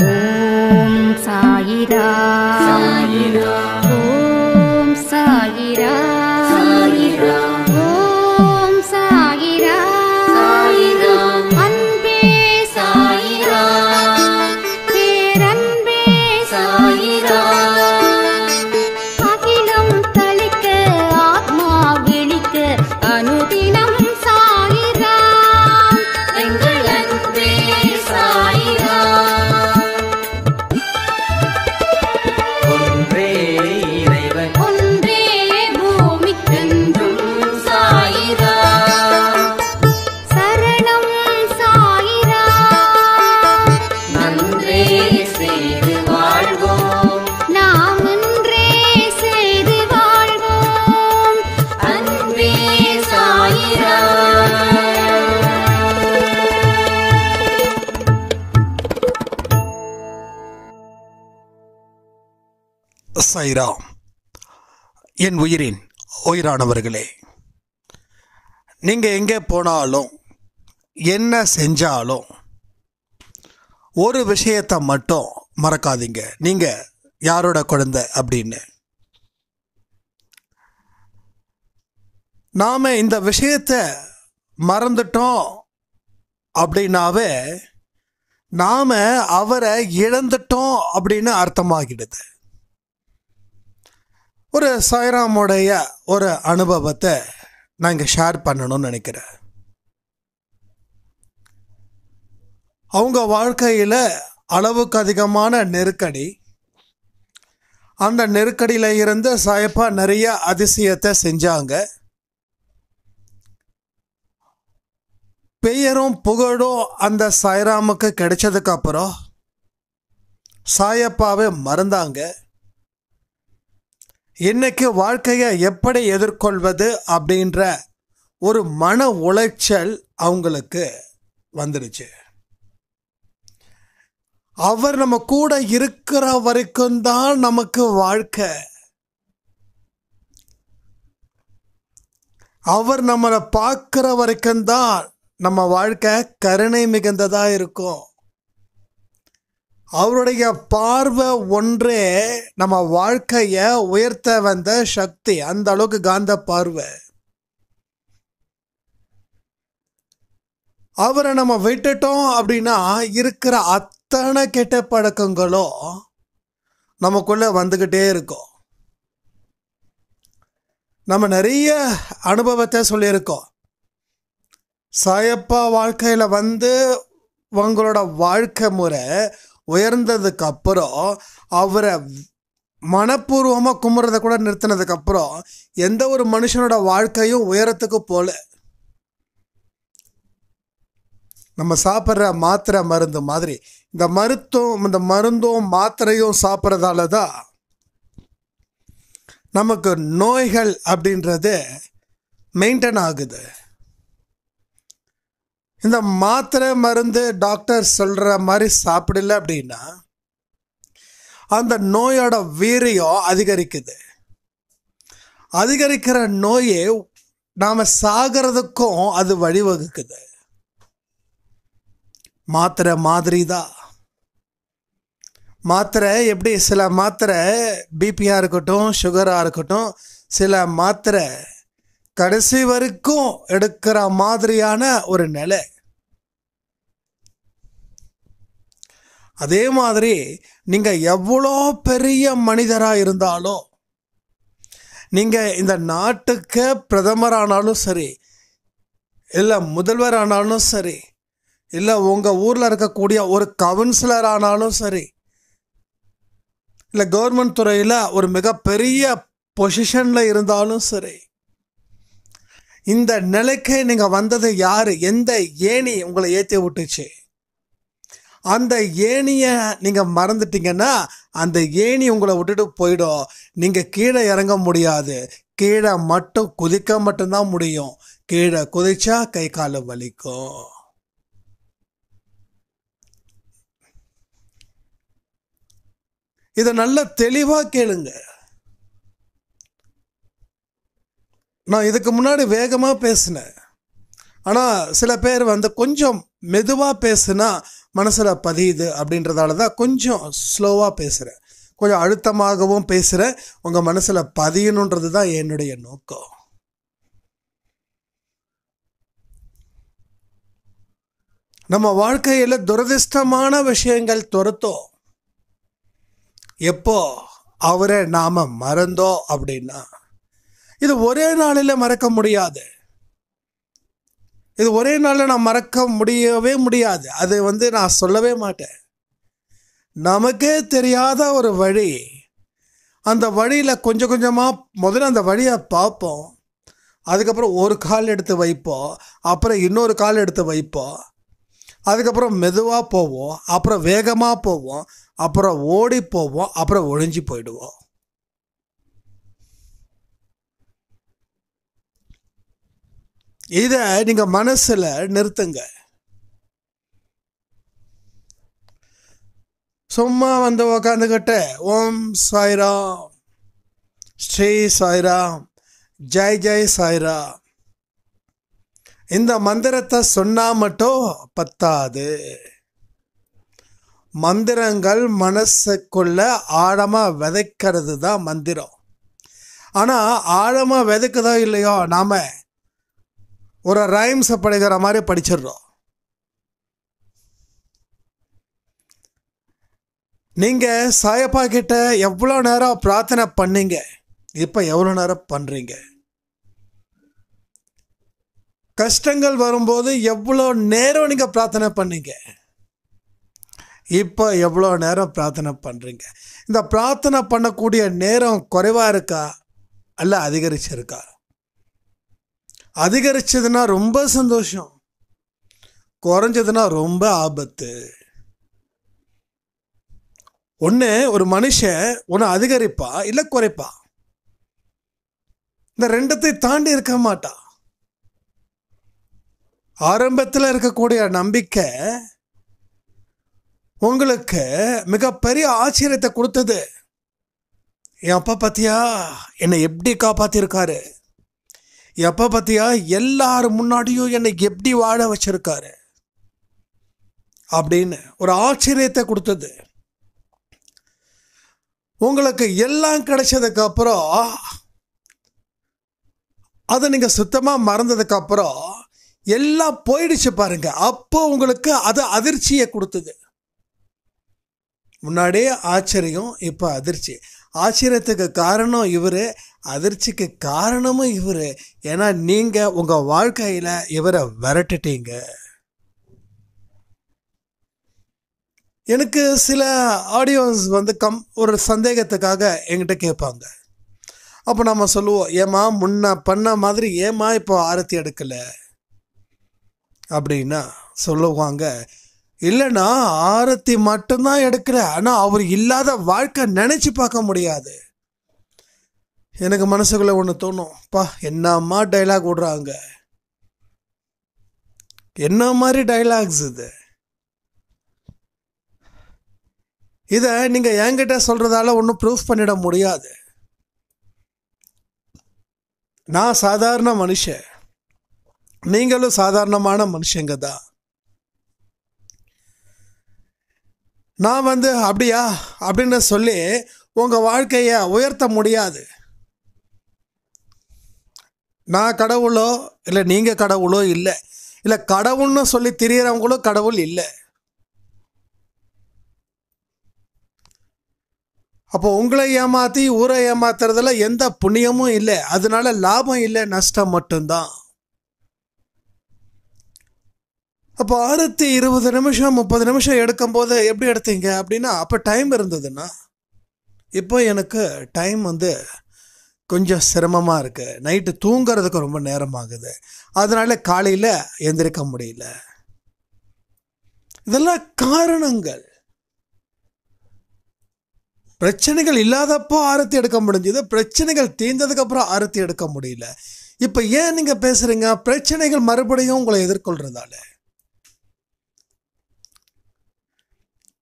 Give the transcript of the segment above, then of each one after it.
ஓம் சாயிரா சாயிரா ஓம் சாயிரா சாயிரா ஓம் சாயிரா சாயிரா அன்பே சாயிரா பேரன்பே சாயிரா அகிலம் தளிக்க ஆத்மா விழிக்க அனுதினம் சாயிரா எங்கள் அன்பே சாயிரா ஒன்றே இறைவன் ஒன்றே பூமிக்கென்றும் சாயிரா சரணம் சாயிரா நன்றே செய்து வாழ்வோம் நாம் ஒன்றே செய்து வாழ்வோம் அன்பே சாயிரா சாயிரா. என் உயிரின் உயிரானவர்களே, நீங்கள் எங்கே போனாலும் என்ன செஞ்சாலும் ஒரு விஷயத்தை மட்டும் மறக்காதீங்க. நீங்கள் யாரோட குழந்தை அப்படின்னு. நாம் இந்த விஷயத்தை மறந்துட்டோம் அப்படின்னாவே நாம் அவரை இழந்துட்டோம் அப்படின்னு அர்த்தமாகிடுது. ஒரு சாய்ராமுடைய ஒரு அனுபவத்தை நான் இங்கே ஷேர் பண்ணணும்னு நினைக்கிறேன். அவங்க வாழ்க்கையில் அளவுக்கு அதிகமான நெருக்கடி. அந்த நெருக்கடியில் இருந்து சாயப்பா நிறைய அதிசயத்தை செஞ்சாங்க. பெயரும் புகழும் அந்த சாய்ராமுக்கு கிடைச்சதுக்கப்புறம் சாயப்பாவை மறந்தாங்க. இன்னைக்கு வாழ்க்கையை எப்படி எதிர்கொள்வது அப்படின்ற ஒரு மன உளைச்சல் அவங்களுக்கு வந்துடுச்சு. அவர் நம்ம கூட இருக்கிற வரைக்கும் தான் நமக்கு வாழ்க்கை. அவர் நம்மளை பார்க்குற வரைக்கும் தான் நம்ம வாழ்க்கை கருணை மிகுந்ததா இருக்கும். அவருடைய பார்வை ஒன்றே நம்ம வாழ்க்கையை உயர்த்த வந்த சக்தி. அந்த அளவுக்கு காந்த பார்வை. அவரை நம்ம விட்டுட்டோம் அப்படின்னா இருக்கிற அத்தனை கெட்ட பழக்கங்களும் நமக்குள்ள வந்துக்கிட்டே இருக்கும். நம்ம நிறைய அனுபவத்தை சொல்லியிருக்கோம். சாயப்பா வாழ்க்கையில் வந்து உங்களோட வாழ்க்கை முறை உயர்ந்ததுக்கு அப்புறம் அவரை மனப்பூர்வமாக கும்பிட்றத கூட நிறுத்தினதுக்கப்புறம் எந்த ஒரு மனுஷனோட வாழ்க்கையும் உயரத்துக்கு போல. நம்ம சாப்பிட்ற மாத்திரை மருந்து மாதிரி இந்த மருந்தும் மாத்திரையும் சாப்பிட்றதால தான் நமக்கு நோய்கள் அப்படின்றது மெயின்டைன் ஆகுது. இந்த மாத்திரை மருந்து டாக்டர் சொல்கிற மாதிரி சாப்பிடல அப்படின்னா அந்த நோயோட வீரியம் அதிகரிக்குது. அதிகரிக்கிற நோயை நாம் சாகிறதுக்கும் அது வழிவகுக்குது. மாத்திரை மாதிரி தான். மாத்திரை எப்படி சில மாத்திரை பிபியாக இருக்கட்டும், சுகராக இருக்கட்டும், சில மாத்திரை கடைசி வரைக்கும் எடுக்கிற மாதிரியான ஒரு நிலை. அதே மாதிரி நீங்கள் எவ்வளோ பெரிய மனிதராக இருந்தாலும், நீங்கள் இந்த நாட்டுக்கு பிரதமரானாலும் சரி, இல்லை முதல்வர் ஆனாலும் சரி, இல்லை உங்கள் ஊரில் இருக்கக்கூடிய ஒரு கவுன்சிலர் ஆனாலும் சரி, இல்லை கவர்மெண்ட் துறையில் ஒரு மிகப்பெரிய பொசிஷனில் இருந்தாலும் சரி, இந்த நிலைக்கு நீங்கள் வந்தது யார்? எந்த ஏணி உங்களை ஏற்றி விட்டுச்சு? அந்த ஏணியை நீங்கள் மறந்துட்டீங்கன்னா அந்த ஏணி உங்களை விட்டுட்டு போயிடும். நீங்கள் கீழே இறங்க முடியாது. கீழே மட்டும் குதிக்க மட்டும்தான் முடியும். கீழே குதிச்சா கை கால் வலிக்கும். இதை நல்ல தெளிவாக கேளுங்க. நான் இதுக்கு முன்னாடி வேகமாக பேசினேன். ஆனால் சில பேர் கொஞ்சம் மெதுவாக பேசுனா மனசில் பதியுது அப்படின்றதால தான் கொஞ்சம் ஸ்லோவாக பேசுகிறேன், கொஞ்சம் அழுத்தமாகவும் பேசுகிறேன். உங்கள் மனசில் பதியணுன்றது தான் என்னுடைய நோக்கம். நம்ம வாழ்க்கையில் துரதிர்ஷ்டமான விஷயங்கள் துரத்தோம் எப்போ அவரை நாம மறந்தோம் அப்படின்னா. இது ஒரே நாளில் மறக்க முடியாது. இது ஒரே நாளில் நான் மறக்க முடியவே முடியாது. அது நான் சொல்லவே மாட்டேன். நமக்கே தெரியாத ஒரு வழி, அந்த வழியில் கொஞ்சம் கொஞ்சமாக முதல்ல அந்த வழியை பார்ப்போம். அதுக்கப்புறம் ஒரு கால் எடுத்து வைப்போம், அப்புறம் இன்னொரு கால் எடுத்து வைப்போம், அதுக்கப்புறம் மெதுவாக போவோம், அப்புறம் வேகமாக போவோம், அப்புறம் ஓடி போவோம், அப்புறம் ஒழிஞ்சு போயிடுவோம். இதை நீங்கள் மனசில் நிறுத்துங்க. சும்மா உக்காந்துக்கிட்டு ஓம் சாய்ராம், ஸ்ரீ சாய்ராம், ஜெய் ஜெய் சாய்ராம் இந்த மந்திரத்தை சொன்னா மட்டும் பத்தாது. மந்திரங்கள் மனசுக்குள்ள ஆழமா விதைக்கிறது தான் மந்திரம். ஆனா ஆழமா விதைக்குதோ இல்லையோ, நாம ஒரு ரைம்ஸ் படிக்கிற மாதிரி படிச்சிடுறோம். நீங்க சாயப்பா கிட்ட எவ்வளோ நேரம் பிரார்த்தனை பண்ணீங்க, இப்ப எவ்வளோ நேரம் பண்றீங்க? கஷ்டங்கள் வரும்போது எவ்வளோ நேரம் நீங்க பிரார்த்தனை பண்ணீங்க, இப்போ எவ்வளோ நேரம் பிரார்த்தனை பண்றீங்க? இந்த பிரார்த்தனை பண்ணக்கூடிய நேரம் குறைவா இருக்கா அல்ல அதிகரிச்சிருக்கா? அதிகரிச்சதுன்னா ரொம்ப சந்தோஷம், குறைஞ்சதுன்னா ரொம்ப ஆபத்து. ஒன்று ஒரு மனுஷன் ஒன்று அதிகரிப்பா இல்லை குறைப்பா, இந்த ரெண்டத்தை தாண்டி இருக்க மாட்டா. ஆரம்பத்தில் இருக்கக்கூடிய நம்பிக்கை உங்களுக்கு மிகப்பெரிய ஆச்சரியத்தை கொடுத்தது. என் அப்பா பத்தியா என்னை எப்படி காப்பாத்திருக்காரு, என் அப்பா பத்தியா எல்லாரும் முன்னாடியும் என்னை எப்படி வாழ வச்சிருக்காரு அப்படின்னு ஒரு ஆச்சரியத்தை கொடுத்தது. உங்களுக்கு எல்லாம் கிடைச்சதுக்கு அப்புறம் அதை நீங்க சுத்தமா மறந்ததுக்கு அப்புறம் எல்லாம் போயிடுச்சு பாருங்க, அப்போ உங்களுக்கு அது அதிர்ச்சியை கொடுத்தது. முன்னாடியே ஆச்சரியம், இப்போ அதிர்ச்சி. ஆச்சரியத்துக்கு காரணம் இவரு, அதிர்ச்சிக்கு காரணமும் இவரு. ஏன்னா நீங்க உங்க வாழ்க்கையில இவரை விரட்டிட்டீங்க. எனக்கு சில ஆடியோஸ் ஒரு சந்தேகத்துக்காக என்கிட்ட கேட்பாங்க. அப்போ நம்ம சொல்லுவோம், ஏமா முன்ன பண்ண மாதிரி ஏமா இப்போ ஆரத்தி எடுக்கல அப்படின்னா சொல்லுவாங்க, இல்லைன்னா ஆரத்தி மட்டும்தான் எடுக்கல, ஆனால் அவர் இல்லாத வாழ்க்கை நினைச்சு பார்க்க முடியாது. எனக்கு மனசுக்குள்ள ஒன்று தோணும், பா என்னம்மா டைலாக் விடுறாங்க, என்ன மாதிரி டைலாக்ஸ் இது. இதை நீங்க என்கிட்ட சொல்றதால ஒன்றும் ப்ரூஃப் பண்ணிட முடியாது. நான் சாதாரண மனுஷன், நீங்களும் சாதாரணமான மனுஷங்க தான். நான் அப்படியா அப்படின்னு சொல்லி உங்க வாழ்க்கைய உயர்த்த முடியாது. நான் கடவுளோ இல்லை நீங்க கடவுளோ இல்லை, இல்லை கடவுள்னு சொல்லி திரியறவங்களும் கடவுள் இல்லை. அப்போ உங்களை ஏமாத்தி ஊரை ஏமாத்துறதுல எந்த புண்ணியமும் இல்லை, அதனால லாபம் இல்லை, நஷ்டம் மட்டும்தான். அப்போ ஆரத்தி 20 நிமிஷம் 30 நிமிஷம் எடுக்கும்போது எப்படி எடுத்தீங்க அப்படின்னா, அப்போ டைம் இருந்ததுன்னா. இப்போ எனக்கு டைம் கொஞ்சம் சிரமமாக இருக்கு, நைட்டு தூங்குறதுக்கு ரொம்ப நேரம் ஆகுது, அதனால காலையில் எந்திரிக்க முடியல. இதெல்லாம் காரணங்கள். பிரச்சனைகள் இல்லாதப்போ ஆரத்தி எடுக்க முடிஞ்சது, பிரச்சனைகள் தீர்ந்ததுக்கு அப்புறம் ஆரத்தி எடுக்க முடியல. இப்போ ஏன் நீங்க பேசுறீங்க? பிரச்சனைகள் மறுபடியும் உங்களை எதிர்கொள்றதால.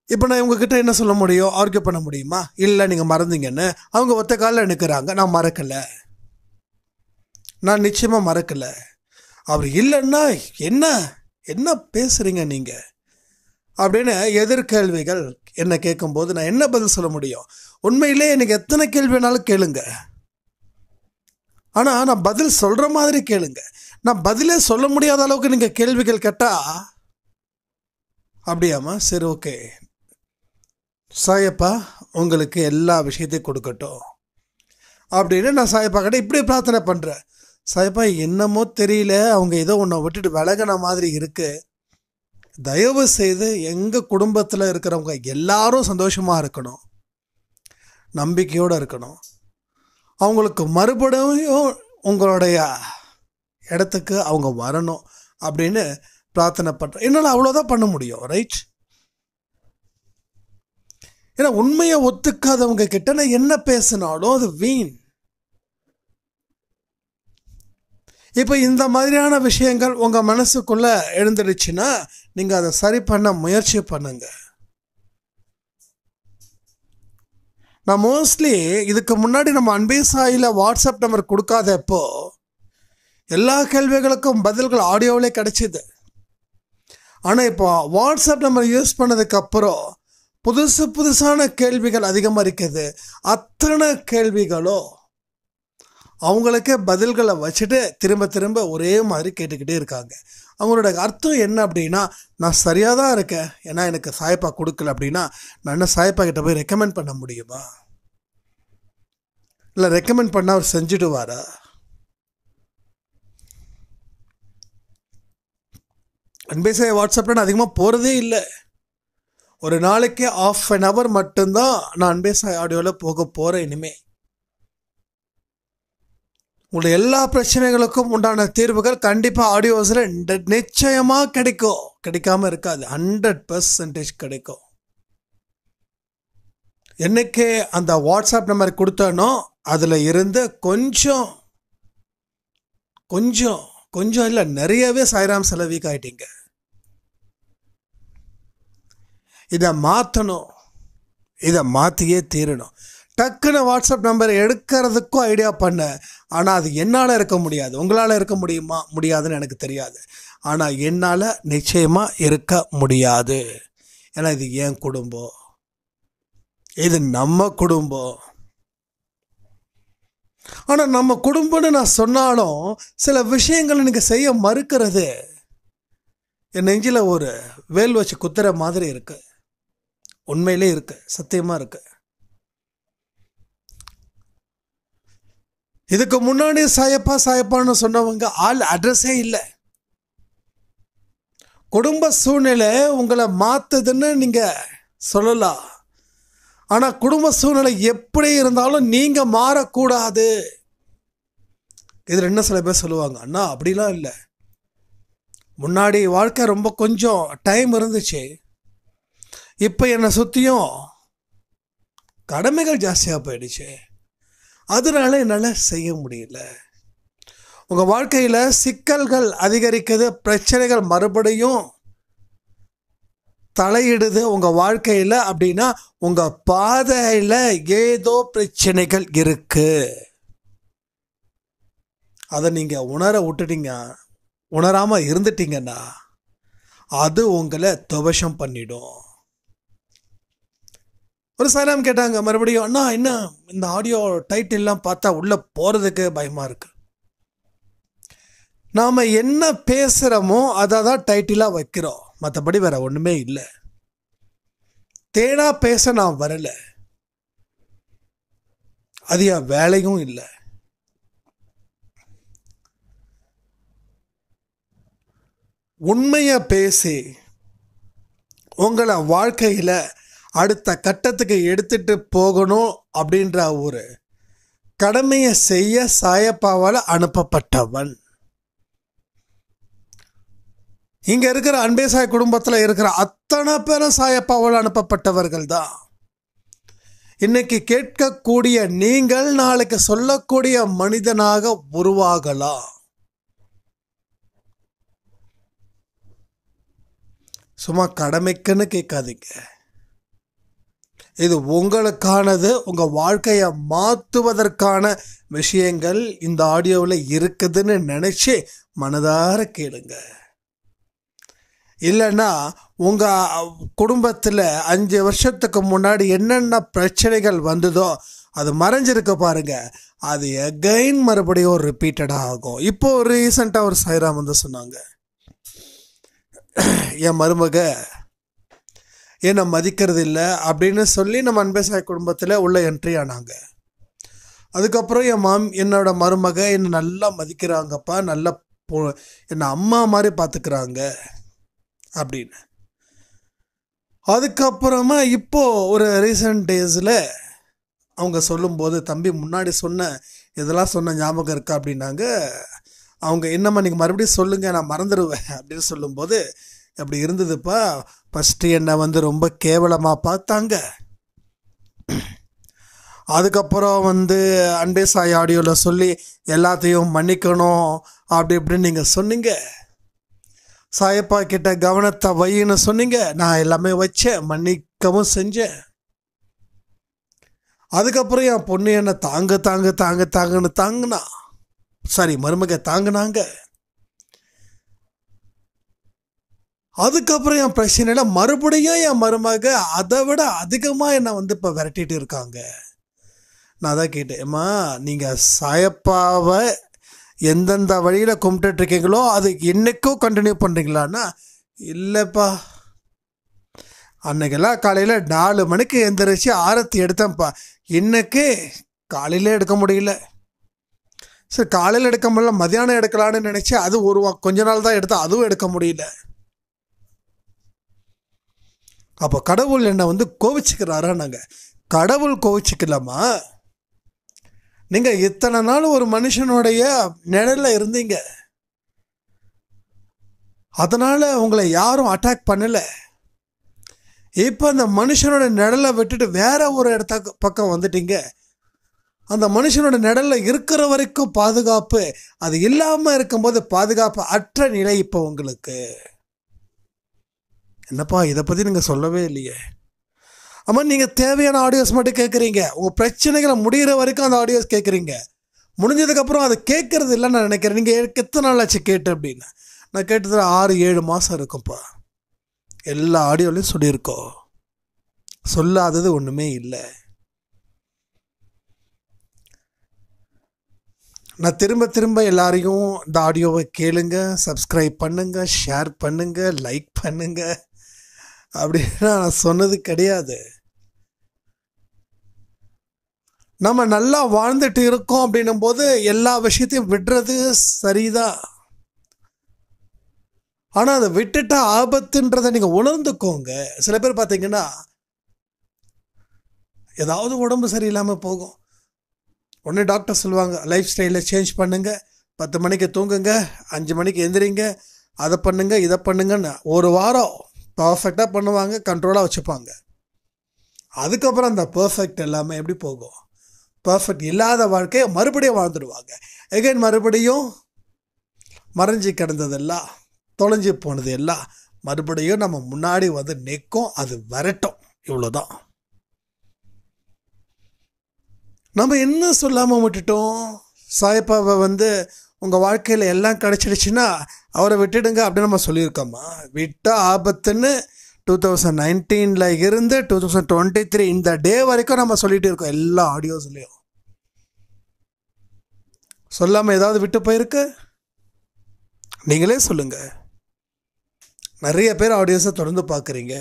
இப்போ நான் உங்ககிட்ட என்ன சொல்ல முடியும்? ஆர்கியூ பண்ண முடியுமா? இல்லை நீங்க மறந்தீங்கன்னு. அவங்க ஒத்த காலில் நிற்கிறாங்க, நான் மறக்கல, நான் நிச்சயமா மறக்கல. அவர் இல்லைன்னா என்ன என்ன பேசுகிறீங்க நீங்கள் அப்படின்னு எதிர்கேள்விகள் என்ன கேட்கும்போது நான் என்ன பதில் சொல்ல முடியும்? உண்மையிலே எனக்கு எத்தனை கேள்வி வேணாலும் கேளுங்க, ஆனால் நான் பதில் சொல்கிற மாதிரி கேளுங்க. நான் பதிலே சொல்ல முடியாத அளவுக்கு நீங்கள் கேள்விகள் கேட்டால் அப்படியாம்மா, சரி ஓகே சாயப்பா உங்களுக்கு எல்லா விஷயத்தையும் கொடுக்கட்டும் அப்படின்னு நான் சாயப்பா கிட்ட இப்படி பிரார்த்தனை பண்ணுறேன். சாயப்பா என்னமோ தெரியல, அவங்க ஏதோ உன்னை விட்டுட்டு விலகின மாதிரி இருக்கு, தயவு செய்து எங்கள் குடும்பத்தில் இருக்கிறவங்க எல்லாரும் சந்தோஷமாக இருக்கணும், நம்பிக்கையோடு இருக்கணும், அவங்களுக்கு மறுபடியும் உங்களுடைய இடத்துக்கு அவங்க வரணும் அப்படின்னு பிரார்த்தனை பண்ணுறேன். என்னால் அவ்வளோதான் பண்ண முடியும், ரைட்? ஏன்னா உண்மையை ஒத்துக்காதவங்க கிட்ட நான் என்ன பேசினாலும் அது வீண். இப்போ இந்த மாதிரியான விஷயங்கள் உங்கள் மனசுக்குள்ளே எழுந்துடுச்சுன்னா நீங்கள் அதை சரி பண்ண முயற்சி பண்ணுங்க. நான் மோஸ்ட்லி இதுக்கு முன்னாடி நம்ம அன்பே சாயில வாட்ஸ்அப் நம்பர் கொடுக்காதப்போ எல்லா கேள்விகளுக்கும் பதில்கள் ஆடியோவிலே கிடைச்சிது. ஆனால் இப்போ வாட்ஸ்அப் நம்பர் யூஸ் பண்ணதுக்கப்புறம் புதுசான கேள்விகள் அதிகமாக இருக்குது. அத்தனை கேள்விகளோ அவங்களுக்கே பதில்களை வச்சுட்டு திரும்ப ஒரே மாதிரி கேட்டுக்கிட்டே இருக்காங்க. அவங்களோட அர்த்தம் என்ன அப்படின்னா, நான் சரியாக தான் இருக்கேன், ஏன்னா எனக்கு சாயப்பா கொடுக்கல அப்படின்னா நான் என்ன சாயப்பா கிட்ட போய் ரெக்கமெண்ட் பண்ண முடியுமா? இல்லை ரெக்கமெண்ட் பண்ணால் அவர் செஞ்சுடுவாரா? அன்பே சாய் வாட்ஸ்அப்பில் நான் அதிகமாக போகிறதே இல்லை. ஒரு நாளைக்கு 1/2 hour மட்டும்தான் நான் அன்பே சாய் ஆடியோவில் போக போகிறேன். இனிமே உங்களுடைய எல்லா பிரச்சனைகளுக்கும் உண்டான தீர்வுகள் கண்டிப்பாக ஆடியோஸில் நிச்சயமாக கிடைக்கும், கிடைக்காம இருக்காது, 100% கிடைக்கும். என்னைக்கு அந்த வாட்ஸ்அப் நம்பர் கொடுத்தனோ அதில் இருந்து கொஞ்சம் இல்லை நிறையவே சாய்ராம் சில வீக் ஆகிட்டீங்க. இதை மாற்றணும், இதை மாற்றியே தீரணும். டக்குன்னு வாட்ஸ்அப் நம்பரை எடுக்கிறதுக்கும் ஐடியா பண்ண, ஆனால் அது என்னால் இருக்க முடியாது. உங்களால் இருக்க முடியுமா? முடியாதுன்னு எனக்கு தெரியாது. ஆனால் என்னால் நிச்சயமாக இருக்க முடியாது. ஏன்னா இது என் குடும்பம், இது நம்ம குடும்பம். ஆனால் நம்ம குடும்பம்னு நான் சொன்னாலும் சில விஷயங்களை நீங்கள் செய்ய மறுக்கிறது என் நெஞ்சில் ஒரு வேல் வச்சு குத்துற மாதிரி இருக்கு. உண்மையிலே இருக்கு, சத்தியமாக இருக்கு. இதுக்கு முன்னாடி சாயப்பான்னு சொன்னவங்க ஆள் அட்ரஸே இல்லை. குடும்ப சூழ்நிலை உங்களை மாத்துதுன்னு நீங்க சொல்லலாம், ஆனால் குடும்ப சூழ்நிலை எப்படி இருந்தாலும் நீங்க மாறக்கூடாது. இதில் என்ன சில பேர் சொல்லுவாங்க, அண்ணா அப்படிலாம் இல்லை, முன்னாடி வாழ்க்கை ரொம்ப கொஞ்சம் டைம் இருந்துச்சு, இப்போ என்னை சுற்றியும் கடமைகள் ஜாஸ்தியாக போயிடுச்சு, அதனால என்னால் செய்ய முடியல. உங்கள் வாழ்க்கையில் சிக்கல்கள் அதிகரிக்குது, பிரச்சனைகள் மறுபடியும் தலையிடுது உங்கள் வாழ்க்கையில் அப்படின்னா உங்கள் பாதையில் ஏதோ பிரச்சனைகள் இருக்கு. அதை நீங்கள் உணராமல் இருந்துட்டீங்கன்னா அது உங்களை துவஷம் பண்ணிடும். ஒரு சாயம் கேட்டாங்க மறுபடியும், அண்ணா என்ன இந்த ஆடியோ டைட்டில்லாம் பார்த்தா உள்ளே போகிறதுக்கு பயமாக இருக்கு. நாம் என்ன பேசுகிறோமோ அதை தான் டைட்டிலாக வைக்கிறோம், மற்றபடி வேற ஒன்றுமே இல்லை. தேடா பேச நான் வரலை, அது என் வேலையும் இல்லை. உண்மையை பேசி உங்களை வாழ்க்கையில் அடுத்த கட்டத்துக்கு எடுத்துட்டு போகணும் அப்படின்ற ஒரு கடமையை செய்ய சாயப்பாவால் அனுப்பப்பட்டவன். இங்க இருக்கிற அன்பே சாய் குடும்பத்தில் இருக்கிற அத்தனை பேரும் சாயப்பாவால் அனுப்பப்பட்டவர்கள் தான். இன்னைக்கு கேட்கக்கூடிய நீங்கள் நாளைக்கு சொல்லக்கூடிய மனிதனாக உருவாகலாம். சும்மா கடமைக்குன்னு கேட்காதீங்க, இது உங்களுக்கானது. உங்கள் வாழ்க்கையை மாற்றுவதற்கான விஷயங்கள் இந்த ஆடியோவில் இருக்குதுன்னு நினச்சி மனதார கேளுங்க. இல்லைன்னா உங்கள் குடும்பத்தில் 5 வருஷத்துக்கு முன்னாடி என்னென்ன பிரச்சனைகள் வந்ததோ அது மறைஞ்சிருக்க பாருங்க, அது எகைன் மறுபடியும் ரிப்பீட்டடாக ஆகும். இப்போ ரீசெண்டாக ஒரு சாய்ராம் வந்து சொன்னாங்க, என் மருமக என்னை மதிக்கிறது இல்லை அப்படின்னு சொல்லி நம்ம அன்பே சாய் குடும்பத்தில் உள்ள என்ட்ரி ஆனாங்க. அதுக்கப்புறம் என்னோட மருமக என்னை நல்லா மதிக்கிறாங்கப்பா, நல்லா என்னை அம்மா மாதிரி பார்த்துக்கிறாங்க அப்படின்னு. அதுக்கப்புறமா இப்போது ஒரு ரீசன்ட் டேஸில் அவங்க சொல்லும்போது, தம்பி முன்னாடி இதெல்லாம் சொன்ன ஞாபகம் இருக்கா அப்படின்னாங்க. அவங்க என்னம்மா நீங்கள் மறுபடியும் சொல்லுங்கள், நான் மறந்துடுவேன் அப்படின்னு சொல்லும்போது, அப்படி இருந்ததுப்பா, ஃபஸ்ட்டு என்னை வந்து ரொம்ப கேவலமாக பார்த்தாங்க. அதுக்கப்புறம் வந்து அன்பே சாய் ஆடியோவில் சொல்லி எல்லாத்தையும் மன்னிக்கணும் அப்படி இப்படின்னு நீங்கள் சொன்னீங்க. சாயப்பா கிட்ட கவனத்தை வைன்னு சொன்னீங்க. நான் எல்லாமே வச்சேன், மன்னிக்கவும் செஞ்சேன். அதுக்கப்புறம் என் பொண்ணு என்னை தாங்குன்னு தாங்குனா, மருமக தாங்குனாங்க. அதுக்கப்புறம் என் பிரச்சனையில மறுபடியும் என் மருமக அதை விட அதிகமாக என்னை வந்து இப்போ விரட்டிட்டு இருக்காங்க. நான் தான் கேட்டேன், அம்மா நீங்கள் சாயப்பாவை எந்தெந்த வழியில் கும்பிட்டுருக்கீங்களோ அது இன்னைக்கும் கண்டினியூ பண்ணுறீங்களான்னா, இல்லைப்பா, அன்னைக்கெல்லாம் காலையில் 4 மணிக்கு எந்திரிச்சு ஆரத்தி எடுத்தேன்ப்பா, இன்னைக்கு காலையில் எடுக்க முடியல. சரி, காலையில் எடுக்க முடியல, மதியானம் எடுக்கலான்னு நினச்சி அது கொஞ்ச நாள் தான் எடுத்தா, அதுவும் எடுக்க முடியல. அப்போ கடவுள் என்னை வந்து கோவிச்சுக்கிறாரா? நாங்கள் கடவுள் கோவிச்சுக்கலாமா? நீங்கள் இத்தனை நாள் ஒரு மனுஷனுடைய நிழலில் இருந்தீங்க, அதனால் உங்களை யாரும் அட்டாக் பண்ணலை. இப்போ அந்த மனுஷனோட நிழலை விட்டுட்டு வேற ஒரு பக்கம் வந்துட்டீங்க. அந்த மனுஷனோட நிழலில் இருக்கிற வரைக்கும் பாதுகாப்பு, அது இல்லாமல் இருக்கும்போது பாதுகாப்பு அற்ற நிலை இப்போ உங்களுக்கு. என்னப்பா இதை பற்றி நீங்கள் சொல்லவே இல்லையே. ஆமாம், நீங்கள் தேவையான ஆடியோஸ் மட்டும் கேட்குறீங்க, உங்கள் பிரச்சனைகளை முடிகிற வரைக்கும் அந்த ஆடியோஸ் கேட்குறீங்க. முடிஞ்சதுக்கப்புறம் அதை கேட்குறது இல்லைன்னு நான் நினைக்கிறேன். நீங்கள் எத்தனை நாள் ஆச்சு கேட்டு அப்படின்னு? நான் கேட்டது 6-7 மாதம் இருக்கும்ப்பா. எல்லா ஆடியோலையும் சொல்லியிருக்கோம், சொல்லாதது ஒன்றுமே இல்லை. நான் திரும்ப எல்லாரையும் இந்த ஆடியோவை கேளுங்க, சப்ஸ்கிரைப் பண்ணுங்க, ஷேர் பண்ணுங்க, லைக் பண்ணுங்க அப்படின்னு நான் சொன்னது கிடையாது. நம்ம நல்லா வாழ்ந்துட்டு இருக்கோம் அப்படின்னும் போது எல்லா விஷயத்தையும் விடுறது சரிதான். ஆனால் அதை விட்டுட்டா ஆபத்துன்றதை நீங்கள் உணர்ந்துக்கோங்க. சில பேர் பார்த்தீங்கன்னா ஏதாவது உடம்பு சரியில்லாமல் போகும், உடனே டாக்டர் சொல்லுவாங்க லைஃப் ஸ்டைலை சேஞ்ச் பண்ணுங்க, 10 மணிக்கு தூங்குங்க, 5 மணிக்கு எந்திரிங்க, அதை பண்ணுங்க இதை பண்ணுங்கன்னு ஒரு வாரம் பர்ஃபெக்டாக பண்ணுவாங்க, கண்ட்ரோலாக வச்சுப்பாங்க. அதுக்கப்புறம் அந்த பர்ஃபெக்ட் எல்லாமே எப்படி போகும்? பர்ஃபெக்ட் இல்லாத வாழ்க்கையை மறுபடியும் வாழ்ந்துடுவாங்க. எகைன் மறுபடியும் மறைஞ்சி கிடந்ததெல்லாம், தொலைஞ்சி போனது எல்லாம் மறுபடியும் நம்ம முன்னாடி வந்து நிற்கும், அது வரட்டும். இவ்வளோதான். நம்ம என்ன சொல்லாமல் விட்டுட்டோம்? சாயப்பாவை வந்து உங்கள் வாழ்க்கையில் எல்லாம் கிடச்சிடுச்சுன்னா அவரை விட்டுடுங்க அப்படின்னு நம்ம சொல்லியிருக்கோமா? விட்டால் ஆபத்துன்னு 2019 இருந்து 2023 இந்த டே வரைக்கும் நம்ம சொல்லிட்டு இருக்கோம். எல்லா ஆடியோஸ்லையும் சொல்லாமல் ஏதாவது விட்டு போயிருக்கு? நீங்களே சொல்லுங்கள். நிறைய பேர் ஆடியோஸை தொடர்ந்து பார்க்குறீங்க.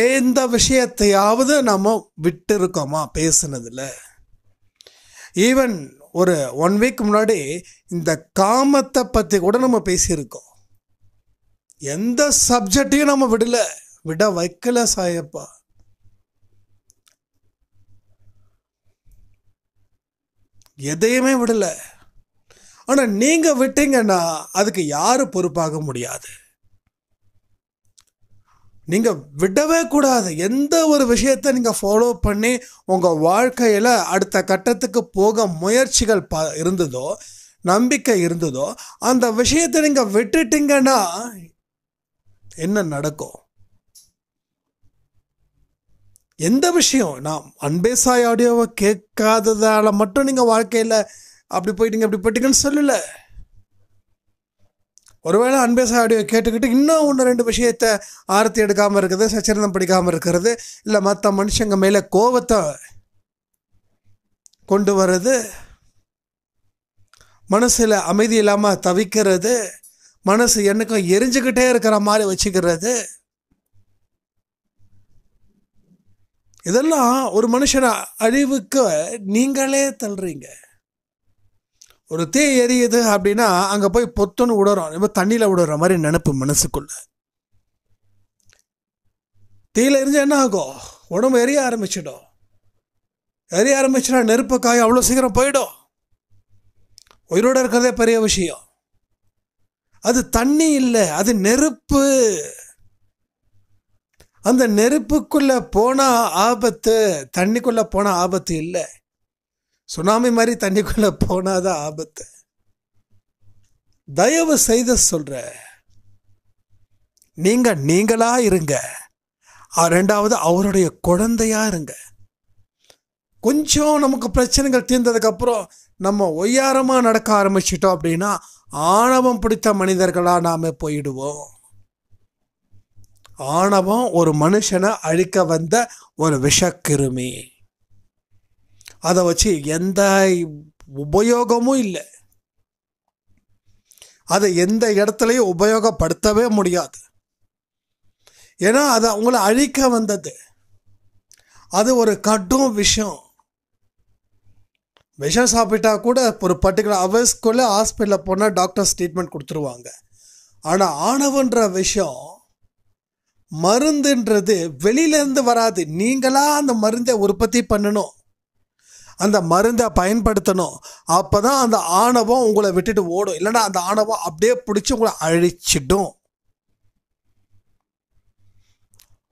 எந்த விஷயத்தையாவது நம்ம விட்டு இருக்கோமா பேசுனதில்? ஈவன் ஒரு 1 வீக் முன்னாடி இந்த காமத்தை பற்றி கூட நம்ம பேசியிருக்கோம். எந்த சப்ஜெக்டையும் நம்ம விட வைக்கல சாயப்பா. எதையுமே விடல. ஆனால் நீங்கள் விட்டீங்கன்னா அதுக்கு யாரும் பொறுப்பாக முடியாது. நீங்கள் விடவே கூடாது. எந்த ஒரு விஷயத்தை நீங்கள் ஃபாலோ பண்ணி உங்கள் வாழ்க்கையில் அடுத்த கட்டத்துக்கு போக முயற்சிகள் இருந்ததோ, நம்பிக்கை இருந்ததோ, அந்த விஷயத்தை நீங்கள் விட்டுட்டீங்கன்னா என்ன நடக்கும்? எந்த விஷயம்? நான் அன்பே சாய் ஆடியோவை கேட்காததால் மட்டும் நீங்கள் வாழ்க்கையில் அப்படி போயிட்டீங்கன்னு சொல்லலை. ஒருவேளை அன்பேசா ஆடியோ கேட்டுக்கிட்டு இன்னும் 1-2 விஷயத்தை ஆரத்தி எடுக்காமல் இருக்கிறது, சச்சரிதம் படிக்காமல் இருக்கிறது, இல்லை மற்ற மனுஷங்க மேலே கோபத்தை கொண்டு வர்றது, மனசில் அமைதி இல்லாமல் தவிக்கிறது, மனசு என்னைக்கும் எரிஞ்சுக்கிட்டே இருக்கிற மாதிரி வச்சுக்கிறது, இதெல்லாம் ஒரு மனுஷனை அழிவுக்கு நீங்களே தள்ளுறீங்க. ஒரு தீ எரியுது அப்படின்னா அங்கே போய் பொத்துன்னு விடுறோம், இப்போ தண்ணியில் விடுற மாதிரி நினைப்பு மனசுக்குள்ள. தீயில் எரிஞ்சா என்ன ஆகும்? உடம்பு எரிய ஆரம்பிச்சிடும். எரிய ஆரம்பிச்சுன்னா நெருப்பு காயம் அவ்வளோ சீக்கிரம் போயிடும். உயிரோடு இருக்கிறதே பெரிய விஷயம். அது தண்ணி இல்லை, அது நெருப்பு. அந்த நெருப்புக்குள்ளே போனால் ஆபத்து, தண்ணிக்குள்ளே போனால் ஆபத்து இல்லை. சுனாமி மாதிரி தண்ணிக்குள்ளே போனாதான் ஆபத்து. தயவு செய்து சொல்ற, நீங்களா இருங்க. ரெண்டாவது அவருடைய குழந்தையா இருங்க. கொஞ்சம் நமக்கு பிரச்சனைகள் தீர்ந்ததுக்கப்புறம் நம்ம ஒய்யாரமாக நடக்க ஆரம்பிச்சிட்டோம் அப்படின்னா ஆணவம் பிடித்த மனிதர்களாக நாம் போயிடுவோம். ஆணவம் ஒரு மனுஷனை அழிக்க வந்த ஒரு விஷக்கிருமி. அதை வச்சு எந்த உபயோகமும் இல்லை. அதை எந்த இடத்துலையும் உபயோகப்படுத்தவே முடியாது. ஏன்னா அது அவங்கள அழிக்க வந்தது. அது ஒரு கடும் விஷம். விஷம் சாப்பிட்டா கூட ஒரு பர்டிகுலர் ஹவர்ஸ்க்குள்ளே ஹாஸ்பிட்டலில் போனால் டாக்டர்ஸ் ட்ரீட்மெண்ட் கொடுத்துருவாங்க. ஆனால் ஆணவன்ற விஷயம், மருந்துன்றது வெளியிலேருந்து வராது. நீங்களாக அந்த மருந்தை உற்பத்தி பண்ணணும், அந்த மருந்தை பயன்படுத்தணும். அப்போ தான் அந்த ஆணவம் உங்களை விட்டுட்டு ஓடும். இல்லைன்னா அந்த ஆணவம் அப்படியே பிடிச்சி உங்களை அழிச்சிடும்.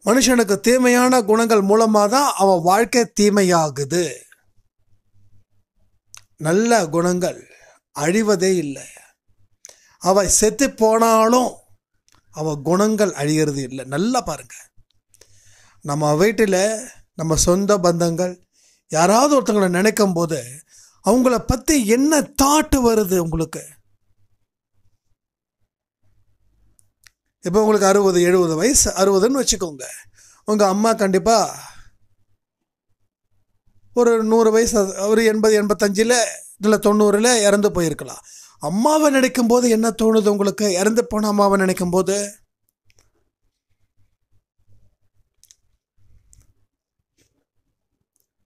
மனுஷனுக்கு தீமையான குணங்கள் மூலமாக தான் அவன் வாழ்க்கை தீமையாகுது. நல்ல குணங்கள் அழிவதே இல்லை. அவ செத்து போனாலும் அவ குணங்கள் அழிகிறது இல்லை. நல்லா பாருங்க, நம்ம வீட்டில் நம்ம சொந்த பந்தங்கள் யாராவது ஒருத்தங்களை நினைக்கும் போது அவங்கள பற்றி என்ன தாட்டு வருது உங்களுக்கு? இப்போ உங்களுக்கு 60-70 வயசு, 60ன்னு வச்சுக்கோங்க. உங்கள் அம்மா கண்டிப்பாக ஒரு 100 வயசு, ஒரு 80-85 இல்லை 90 இறந்து போயிருக்கலாம். அம்மாவை நினைக்கும் போது என்ன தோணுது உங்களுக்கு? இறந்து போன அம்மாவை நினைக்கும் போது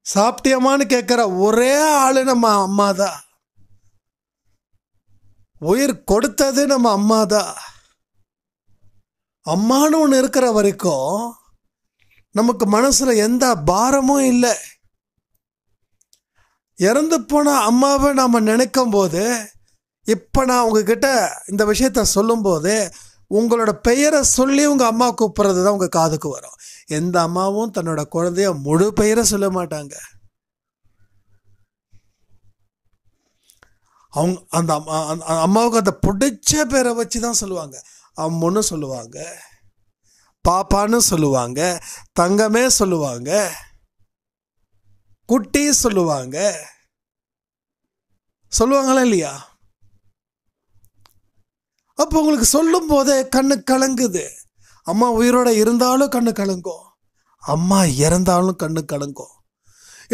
சாப்பிட்டியம்மான்னு கேட்குற ஒரே ஆளு நம்ம அம்மா தான். உயிர் கொடுத்தது நம்ம அம்மா தான். அம்மானு ஒன்று இருக்கிற வரைக்கும் நமக்கு மனசில் எந்த பாரமும் இல்லை. இறந்து போன அம்மாவை நாம் நினைக்கும் போது, இப்போ நான் உங்ககிட்ட இந்த விஷயத்த சொல்லும்போது உங்களோட பெயரை சொல்லி உங்கள் அம்மா கூப்பிட்றது தான் உங்கள் காதுக்கு வரும். எந்த அம்மாவும் தன்னோட குழந்தைய முழு பெயரை சொல்ல மாட்டாங்க. அவங்க அந்த அம்மாவுக்கு அந்த பிடிச்ச பேரை வச்சு தான் சொல்லுவாங்க. அம்முன்னு சொல்லுவாங்க, பாப்பான்னு சொல்லுவாங்க, தங்கமே சொல்லுவாங்க, குட்டி சொல்லுவாங்க. சொல்லுவாங்களா இல்லையா? அப்போ உங்களுக்கு சொல்லும் போதே கண்ணு கலங்குது. அம்மா உயிரோட இருந்தாலும் கண்ணு கலங்கும், அம்மா இறந்தாலும் கண்ணு கலங்கும்.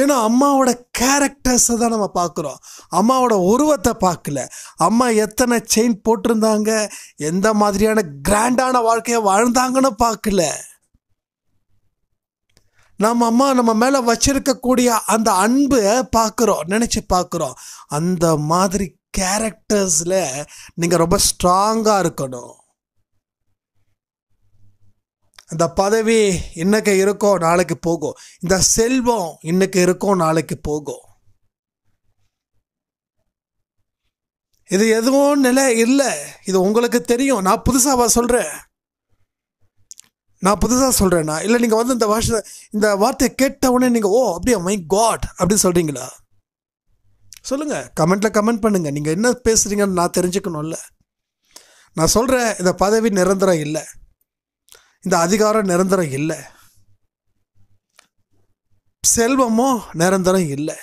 ஏன்னா அம்மாவோட கேரக்டர்ஸை தான் நம்ம பார்க்குறோம், அம்மாவோட உருவத்தை பார்க்கல. அம்மா எத்தனை செயின் போட்டிருந்தாங்க, எந்த மாதிரியான கிராண்டான வாழ்க்கையை வாழ்ந்தாங்கன்னு பார்க்கல. நம்ம அம்மா நம்ம மேலே வச்சிருக்கக்கூடிய அந்த அன்பு பார்க்குறோம், நினச்சி பார்க்குறோம். அந்த மாதிரி கேரக்டர்ஸில் நீங்கள் ரொம்ப ஸ்ட்ராங்காக இருக்கணும். இந்த பதவி இன்னைக்கு இருக்கும், நாளைக்கு போகும். இந்த செல்வம் இன்னைக்கு இருக்கும், நாளைக்கு போகும். இது எதுவும் நிலை இல்லை. இது உங்களுக்கு தெரியும். நான் புதுசாக சொல்கிறேன், இல்லை நீங்கள் வந்து இந்த வார்த்தையை கேட்ட உடனே நீங்கள் ஓ அப்படியே மை காட் அப்படி சொல்கிறீங்களா? சொல்லுங்கள், கமெண்ட்டில் கமெண்ட் பண்ணுங்கள். நீங்கள் என்ன பேசுகிறீங்கன்னு நான் தெரிஞ்சுக்கணும்ல. நான் சொல்கிறேன், இந்த பதவி நிரந்தரம் இல்லை, இந்த அதிகாரம் நிரந்தரம் இல்லை, செல்வமும் நிரந்தரம் இல்லை.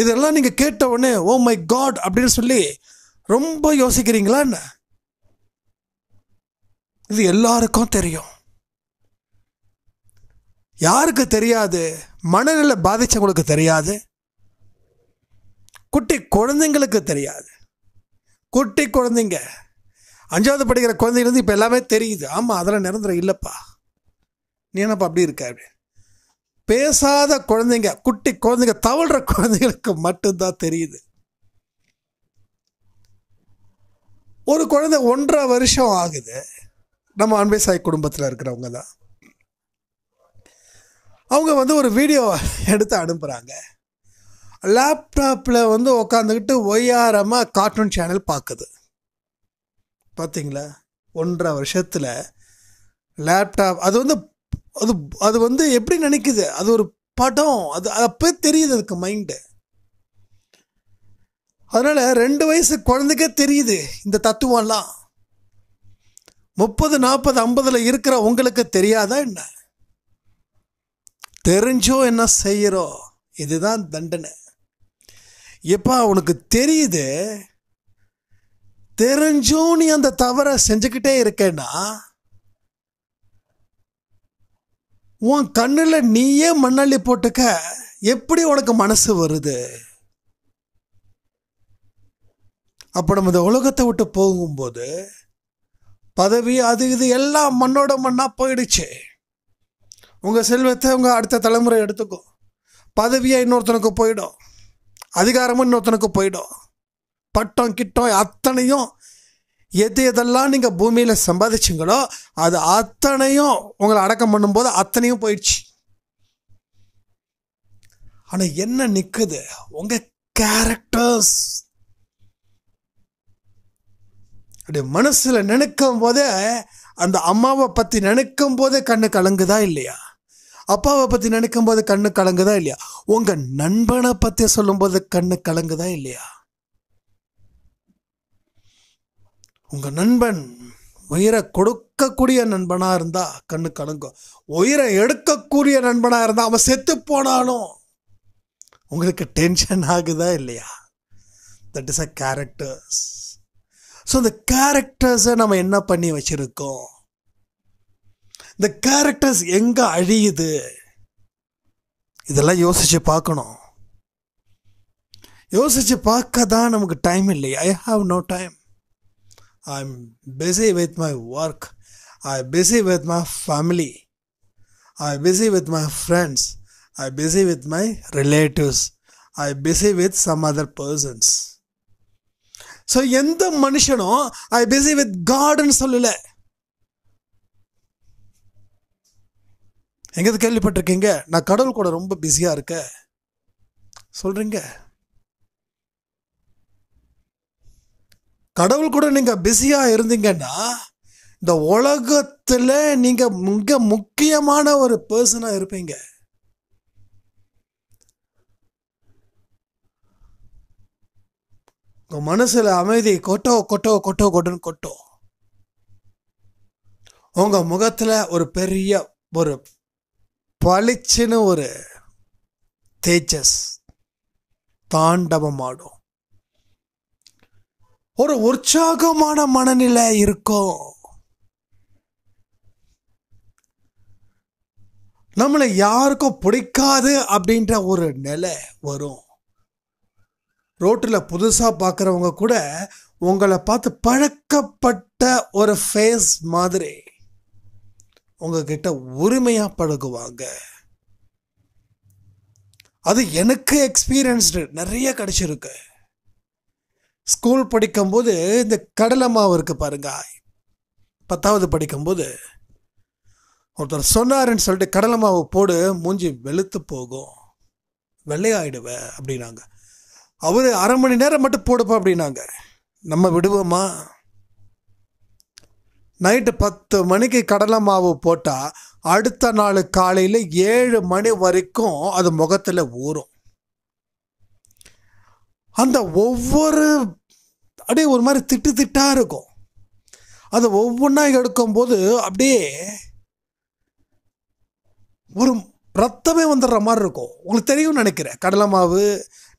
இதெல்லாம் நீங்கள் கேட்ட உடனே ஓ மை காட் அப்படின்னு சொல்லி ரொம்ப யோசிக்கிறீங்களா என்ன? இது எல்லாருக்கும் தெரியும். யாருக்கு தெரியாது? மனநிலை பாதிச்சவங்களுக்கு தெரியாது, குட்டி குழந்தைங்களுக்கு தெரியாது. குட்டி குழந்தைங்க 5வது படிக்கிற குழந்தைங்களுக்கு இப்போ எல்லாமே தெரியுது. ஆமாம், அதெல்லாம் நிரந்தரம் இல்லைப்பா, நீ என்னப்பா அப்படி இருக்க அப்படி. பேசாத குழந்தைங்க, குட்டி குழந்தைங்க, தவழ்கிற குழந்தைங்களுக்கு மட்டும்தான் தெரியுது. ஒரு குழந்தை 1.5 வருஷம் ஆகுது, நம்ம அன்பே சாய் குடும்பத்தில் இருக்கிறவங்க தான். அவங்க ஒரு வீடியோ எடுத்து அனுப்புகிறாங்க. லேப்டாப்பில் உட்காந்துக்கிட்டு ஒய்யாரமாக கார்ட்டூன் சேனல் பார்க்குது. பார்த்தீங்களா? 1.5 வருஷத்தில் லேப்டாப் அது அது அது எப்படி நினைக்குது? அது ஒரு படம், அது அப்போ தெரியுது அதுக்கு மைண்டு. அதனால் 2 வயசு குழந்தைக்கே தெரியுது இந்த தத்துவம்லாம். 30, 40, 50 இருக்கிற உங்களுக்கு தெரியாதா என்ன? தெரிஞ்சோ என்ன செய்கிறோம்? இதுதான் தண்டனை. எப்பா உனக்கு தெரியுது, தெரிஞ்சும் நீ அந்த தவறை செஞ்சுக்கிட்டே இருக்கேன்னா உன் கண்ணில் நீயே மண்ணள்ளி போட்டுக்க எப்படி உனக்கு மனசு வருது? அப்போ நம்ம இந்த உலகத்தை விட்டு போகும்போது பதவி அது இது எல்லாம் மண்ணோட மண்ணாக போயிடுச்சு. உங்கள் செல்வத்தை உங்கள் அடுத்த தலைமுறை எடுத்துக்கும். பதவியாக இன்னொருத்தனுக்கு போயிடும், அதிகாரமும் இன்னொருத்தனுக்கு போயிடும், பட்டம் கிட்டம் அத்தனையும் எதெல்லாம் நீங்கள் பூமியில் சம்பாதிச்சிங்களோ அது அத்தனையும் உங்களை அடக்கம் பண்ணும்போது அத்தனையும் போயிடுச்சு. ஆனால் என்ன நிற்குது? உங்கள் கேரக்டர்ஸ். அப்படி மனசில் நினைக்கும் போதே, அந்த அம்மாவை பற்றி நினைக்கும் போதே கண்ணு கலங்குதா இல்லையா? அப்பாவை பற்றி நினைக்கும் போது கண்ணு கலங்குதா இல்லையா? உங்கள் நண்பனை பற்றி சொல்லும்போது கண்ணு கலங்குதா இல்லையா? உங்கள் நண்பன் உயிரை கொடுக்கக்கூடிய நண்பனாக இருந்தால் கண்ணு கலங்கும். உயிரை எடுக்கக்கூடிய நண்பனாக இருந்தால் அவன் செத்து போனாலும் உங்களுக்கு டென்ஷன் ஆகுதா இல்லையா? That is a characters. So இந்த கேரக்டர்ஸை நம்ம என்ன பண்ணி வச்சுருக்கோம்? இந்த கேரக்டர்ஸ் எங்கே அழியுது? இதெல்லாம் யோசித்து பார்க்கணும். யோசித்து பார்க்க தான் நமக்கு டைம் இல்லை. I have no time. I'm busy with my work. I'm busy with my family. I'm busy with my friends. I'm busy with my relatives. I'm busy with some other persons. So எந்த மனுஷனும் I'm busy with Godன்னு சொல்லல. எங்கேயாவது கேள்விப்பட்டிருக்கீங்க நான் கடவுள் கூட ரொம்ப பிஸியாக இருக்கேன் சொல்கிறீங்க? கடவுள் கூட நீங்கள் பிஸியாக இருந்தீங்கன்னா இந்த உலகத்தில் நீங்கள் மிக முக்கியமான ஒரு பர்சனாக இருப்பீங்க. உங்கள் மனசில் அமைதி கொட்டோ கொட்டோ கொட்டோ கொட்டுன்னு கொட்டும். உங்கள் முகத்தில் ஒரு பெரிய ஒரு பளிச்சுன்னு ஒரு தேஜஸ் தாண்டவமாடும். ஒரு உற்சாகமான மனநிலை இருக்கும். நம்மளை யாருக்கும் பிடிக்காது அப்படின்ற ஒரு நிலை வரும். ரோட்டில் புதுசாக பார்க்குறவங்க கூட உங்களை பார்த்து பழக்கப்பட்ட ஒரு ஃபேஸ் மாதிரி உங்ககிட்ட உரிமையாக பழகுவாங்க. அது எனக்கு எக்ஸ்பீரியன்ஸ்டு நிறைய கிடைச்சிருக்கு. ஸ்கூல் படிக்கும்போது இந்த கடலை மாவு இருக்கு பாருங்க, 10வது படிக்கும்போது ஒருத்தர் சொன்னாருன்னு சொல்லிட்டு கடலை மாவு போடு மூஞ்சி வெளுத்து போகும், வெள்ளையாயிடுவ அப்படின்னாங்க. அவர் 1/2 மணி நேரம் மட்டும் போடுப்பா அப்படின்னாங்க. நம்ம விடுவோமா? நைட்டு 10 மணிக்கு கடலை மாவு போட்டால் அடுத்த நாள் காலையில் 7 மணி வரைக்கும் அது முகத்தில் ஊறும். அந்த ஒவ்வொரு அப்படியே ஒரு மாதிரி திட்டு திட்டாக இருக்கும். அதை ஒவ்வொன்றா எடுக்கும்போது அப்படியே ஒரு ரத்தமே வந்துடுற மாதிரி இருக்கும். உங்களுக்கு தெரியும்னு நினைக்கிறேன். கடலை மாவு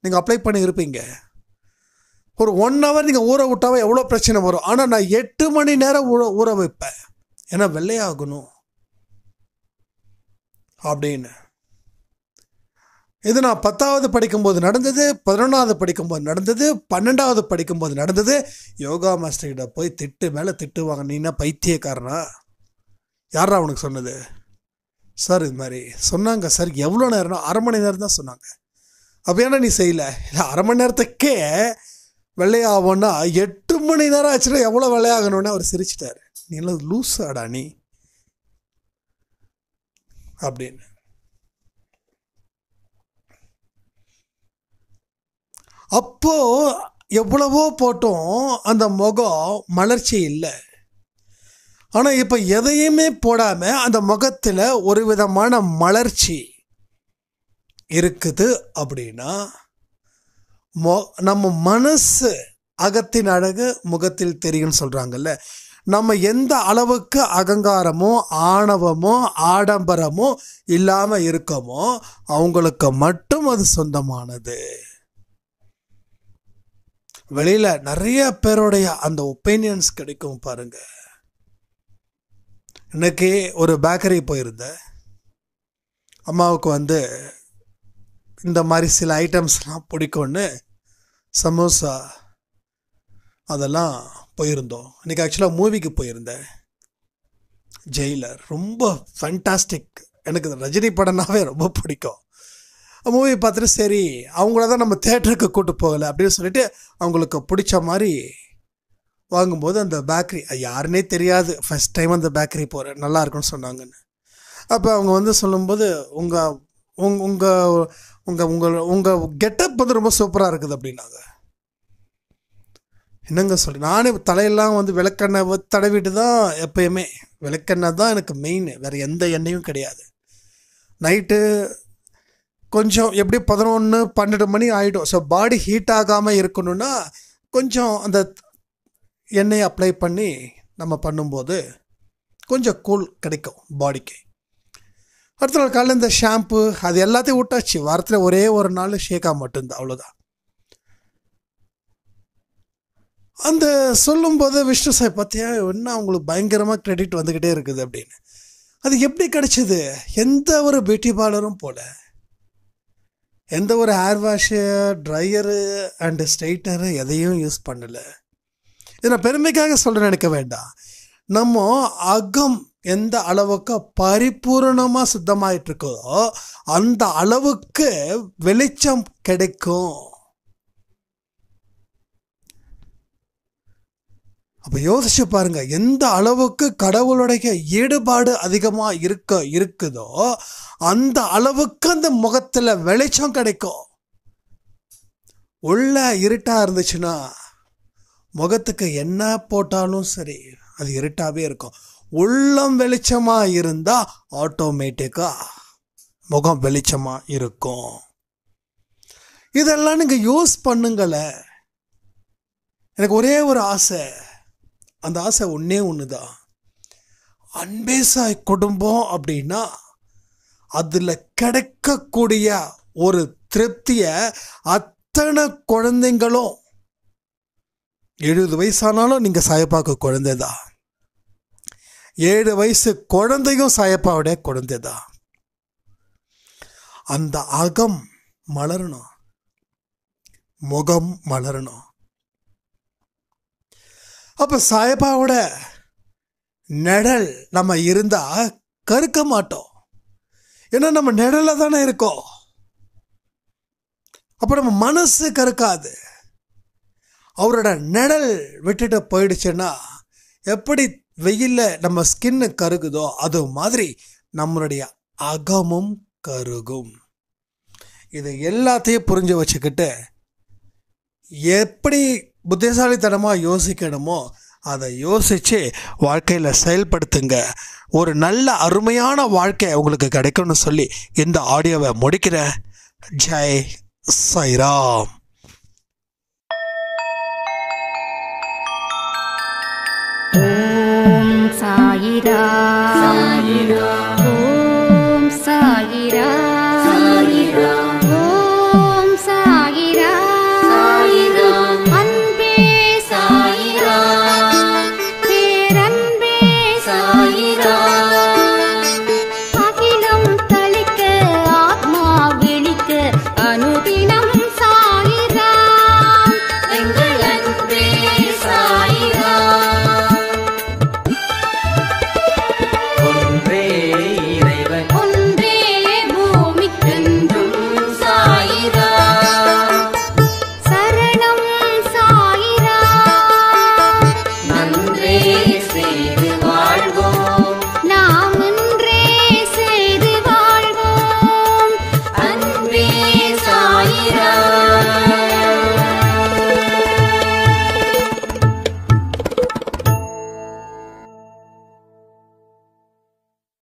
நீங்கள் அப்ளை பண்ணி இருப்பீங்க. ஒரு 1 hour நீங்கள் ஊற விட்டாவே எவ்வளோ பிரச்சனை வரும். ஆனால் நான் 8 மணி நேரம் ஊற வைப்பேன், ஏன்னா வெள்ளையாகணும் அப்படின்னு. இது நான் 10வது படிக்கும்போது நடந்தது, 11வது படிக்கும்போது நடந்தது, 12வது படிக்கும்போது நடந்தது. யோகா மாஸ்டர்கிட்ட போய் திட்டு மேலே திட்டுவாங்க, நீ என்ன பைத்தியக்காரனா, யாரா அவனுக்கு சொன்னது சார்? இது மாதிரி சொன்னாங்க சார். எவ்வளோ நேரம்னா 1/2 மணி நேரம் தான் சொன்னாங்க. அப்போ ஏன்னா நீ செய்யலை? இல்லை 1/2 மணி நேரத்துக்கே வெள்ளையாகும்னா 8 மணி நேரம் ஆச்சுன்னா எவ்வளோ வெள்ளையாகணும்னு அவர் சிரிச்சிட்டாரு. நீ எல்லாம் லூஸாடா நீ அப்படின்னு. அப்போ எவ்வளவோ போட்டோம், அந்த முகம் மலர்ச்சி இல்லை. ஆனால் இப்போ எதையுமே போடாமல் அந்த முகத்தில் ஒரு விதமான மலர்ச்சி இருக்குது. அப்படின்னா நம்ம மனசு அகத்தின் அழகு முகத்தில் தெரியும்னு சொல்கிறாங்கல்ல. நம்ம எந்த அளவுக்கு அகங்காரமோ ஆணவமோ ஆடம்பரமோ இல்லாமல் இருக்கோமோ அவங்களுக்கு மட்டும் அது சொந்தமானது. வெளியில் நிறைய பேருடைய அந்த ஒப்பீனியன்ஸ் கிடைக்கும் பாருங்க. இன்னைக்கு ஒரு பேக்கரி போயிருந்தேன். அம்மாவுக்கு இந்த மாதிரி சில ஐட்டம்ஸ்லாம் பிடிக்கும்னு சமோசா அதெல்லாம் போயிருந்தோம். இன்றைக்கி ஆக்சுவலாக மூவிக்கு போயிருந்தேன், ஜெயிலர். ரொம்ப ஃபேண்டாஸ்டிக். எனக்கு ரஜினி படம்னாவே ரொம்ப பிடிக்கும். மூவி பார்த்துட்டு சரி அவங்கள தான் நம்ம தேட்டருக்கு கூப்பிட்டு போகலை அப்படின்னு சொல்லிட்டு அவங்களுக்கு பிடிச்ச மாதிரி வாங்கும்போது அந்த பேக்கரி யாருன்னே தெரியாது, ஃபஸ்ட் டைம் அந்த பேக்கரி போகிறேன், நல்லா இருக்குன்னு சொன்னாங்கன்னு. அப்போ அவங்க சொல்லும்போது உங்கள் உங்கள் உங்கள் உங்கள் உங்கள் கெட்டப் ரொம்ப சூப்பராக இருக்குது அப்படின்னாங்க. என்னங்க சொல்லி நானே தலையெல்லாம் விளக்கெண்ணெய் தடவிட்டு தான், எப்பயுமே விளக்கெண்ணெய் தான் எனக்கு மெயின், வேறு எந்த எண்ணெயும் கிடையாது. நைட்டு கொஞ்சம் எப்படி 11-12 மணி ஆகிடும். ஸோ பாடி ஹீட் ஆகாமல் இருக்கணும்னா கொஞ்சம் அந்த எண்ணெயை அப்ளை பண்ணி நம்ம பண்ணும்போது கொஞ்சம் கூல் கிடைக்கும் பாடிக்கு. அடுத்த நாள் காலையில் இந்த ஷாம்பு அது எல்லாத்தையும் விட்டாச்சு. வாரத்தில் ஒரே ஒரு நாள் ஷேக்காக மட்டும்தான், அவ்வளோதான். அந்த சொல்லும்போது விஷ்ணு சார் பார்த்தியா என்ன அவங்களுக்கு பயங்கரமாக கிரெடிட் வந்துக்கிட்டே இருக்குது அப்படின்னு. அது எப்படி கிடைச்சிது? எந்த ஒரு பியூட்டி பார்லரும் போல, எந்த ஒரு ஹேர் வாஷு ட்ரையரு அண்டு ஸ்ட்ரைட்டரு எதையும் யூஸ் பண்ணலை. இதை நான் பெருமைக்காக சொல்ல நினைக்க வேண்டாம். நம்ம அகம் எந்த அளவுக்கு பரிபூர்ணமாக சுத்தமாயிட்டு இருக்கோ அந்த அளவுக்கு வெளிச்சம் கிடைக்கும். அப்போ யோசிச்சு பாருங்க, எந்த அளவுக்கு கடவுளுடைய ஈடுபாடு அதிகமாக இருக்குதோ அந்த அளவுக்கு அந்த முகத்தில் வெளிச்சம் கிடைக்கும். உள்ள இருட்டாக இருந்துச்சுன்னா முகத்துக்கு என்ன போட்டாலும் சரி அது இருட்டாகவே இருக்கும். உள்ளம் வெளிச்சமாக இருந்தால் ஆட்டோமேட்டிக்காக முகம் வெளிச்சமாக இருக்கும். இதெல்லாம் நீங்கள் யூஸ் பண்ணுங்களேன். எனக்கு ஒரே ஒரு ஆசை, அந்த ஆசை ஒன்று தான். அன்பேசாய் குடும்பம் அப்படின்னா அதில் கிடைக்கக்கூடிய ஒரு திருப்தியை அத்தனை குழந்தைங்களும் 70 வயசானாலும் நீங்கள் சாயப்பாக்கு குழந்தைதான், 7 வயசு குழந்தையும் சாயப்பாவுடைய குழந்தைதான். அந்த அகம் மலரணும், முகம் மலரணும். அப்போ சாயப்பாவோட நிழல் நம்ம இருந்தால் கருக்க மாட்டோம். ஏன்னா நம்ம நிழலில் தானே இருக்கோம். அப்போ நம்ம மனசு கருக்காது. அவரோட நிழல் விட்டுட்டு போயிடுச்சுன்னா எப்படி வெயிலில் நம்ம ஸ்கின்னு கருகுதோ அது மாதிரி நம்மளுடைய அகமும் கருகும். இது எல்லாத்தையும் புரிஞ்சு வச்சுக்கிட்டு எப்படி புத்திசாலித்தனமாக யோசிக்கணுமோ அதை யோசித்து வாழ்க்கையில் செயல்படுத்துங்க. ஒரு நல்ல அருமையான வாழ்க்கை உங்களுக்கு கிடைக்கும்னு சொல்லி இந்த ஆடியோவை முடிக்கிறேன். ஜெய் சாய்ராம். ஓம் சாயிரா. சாயிரா.